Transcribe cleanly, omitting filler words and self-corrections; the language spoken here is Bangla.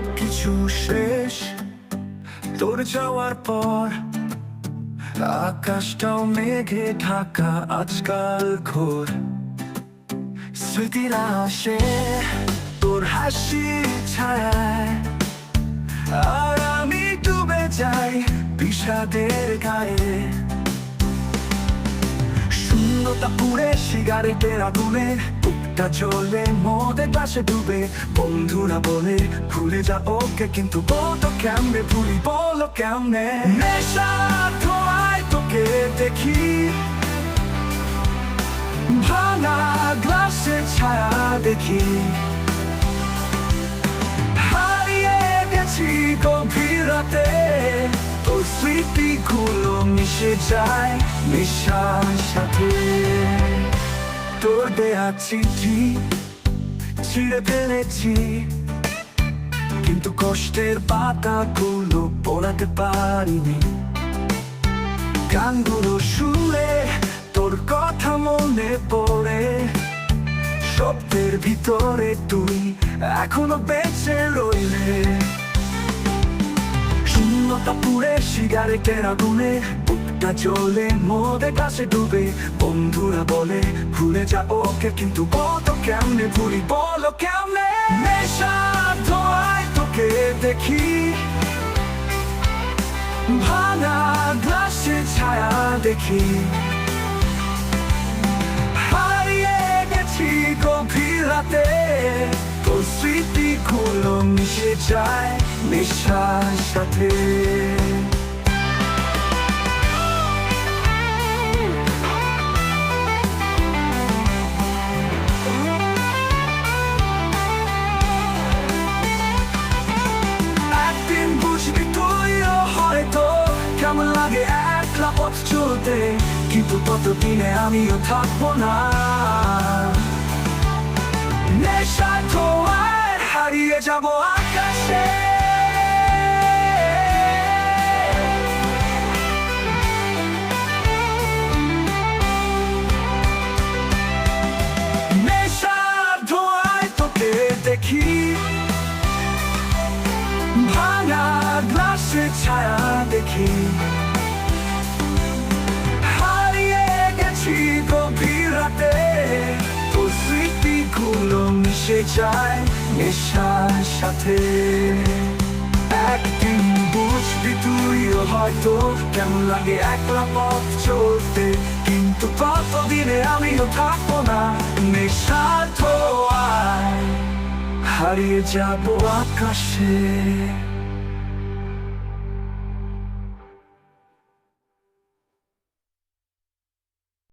সবকিছু শেষ তোর যাওয়ার পর। আকাশটাও মেঘে ঢাকা, আজকাল ঘোর। স্মৃতিরা আসে তোর হাসি ছায়ায়, আর আমি ডুবে যাই বিষাদের গায়ে। শূন্যতা পুড়ে সিগারেটের আগুনে, বুকটা জ্বলে মদের গ্লাসে ডুবে। বন্ধুরা বলে ভুলে যা ওকে, কিন্তু বলতো কেমনে ভুলি, বলো কেমনে। নেশা ধোঁয়ায় তোকে দেখি, ভাঙা গ্লাসের ছায়া দেখি। হারিয়ে গেছি গভীর রাতে, তোর স্মৃতিগুলো মিশে যায় নেশার সাথে। তোর দেয়া চিঠি ছিঁড়ে ফেলেছি, কিন্তু কষ্টের পাতাগুলো পড়াতে পারিনি। গানগুলো শুনে তোর কথা মনে পড়ে, শব্দের ভিতরে তুই এখনো বেঁচে রইলে। শূন্যতা পুড়ে সিগারেটের আগুনে, বুকটা জ্বলে মদের কাছে ডুবে। বন্ধুরা বলে ভুলে যা ওকে, কিন্তু বলতো কেমনে ভুলি, বলো কেমনে। নেশার ধোঁয়ায় তোকে দেখি, ভাঙা গ্লাসের ছায়া দেখি। হারিয়ে গেছি গভীর রাতে, তোর স্মৃতিগুলো মিশে যায় নেশার সাথে। একদিন বুঝবি তুইও হয়তো কেমন লাগে একলা পথ চলতে, কিন্তু ততদিনে আমিও থাকবো না। নেশার ধোঁয়ায় হারিয়ে যাবো আকাশে, নেশার ধোঁয়ায় তোকে দেখি, ভাঙা গ্লাসের ছায়া দেখি। হারিয়ে গেছি গভীর রাতে, তোর স্মৃতিগুলো মিশে যায় নেশার সাথে। একদিন বুঝবি তুইও হয়তো কেমন লাগে একলা পথ চলতে, কিন্তু ততদিনে আমিও থাকবো না। নেশার ধোঁয়ায় হারিয়ে যাবো আকাশে।